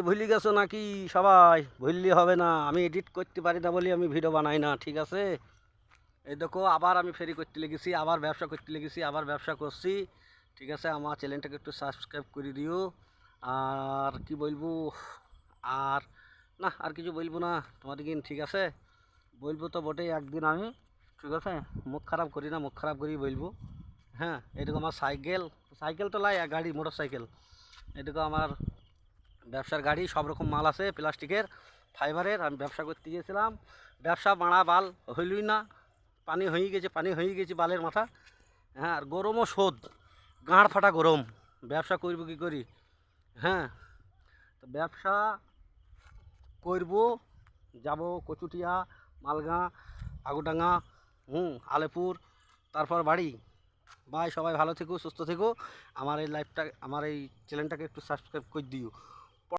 ভুলে গেছো নাকি? সবাই ভুললে হবে না, আমি এডিট করতে পারি না বলে আমি ভিডিও বানাই না, ঠিক আছে? এই দেখো আবার আমি ফেরি করতে লেগেছি, আবার ব্যবসা করতে লেগেছি, আবার ব্যবসা করছি, ঠিক আছে? আমার চ্যানেলটাকে একটু সাবস্ক্রাইব করে দিও। আর কি বলবো? আর না, আর কিছু বলবো না তোমাদেরকে, ঠিক আছে? বলবো তো বটেই একদিন আমি, ঠিক আছে? মুখ খারাপ করি না, মুখ খারাপ করি বলবো। হ্যাঁ, এটুকু আমার সাইকেল, সাইকেল তো লাই, গাড়ি, মোটর সাইকেল, এটুকু আমার ব্যবসার গাড়ি, সব রকম মাল আছে, প্লাস্টিকের, ফাইবারের। আমি ব্যবসা করতে গিয়েছিলাম, ব্যবসা বাড়া বাল হইলই না, পানি হয়ে গেছে, পানি হয়ে গেছে বালের মাথা। হ্যাঁ, আর গরমও শোধ, গাঁড় ফাটা গরম, ব্যবসা করবো কী করি? হ্যাঁ, তো ব্যবসা করব, যাব কচুটিয়া, মালগাঁ, আগুডাঙ্গা, আলেপুর, তারপর বাড়ি। বাই, সবাই ভালো থেকো, সুস্থ থেকো। আমার এই লাইফটা, আমার এই চ্যানেলটাকে একটু সাবস্ক্রাইব করে দিও।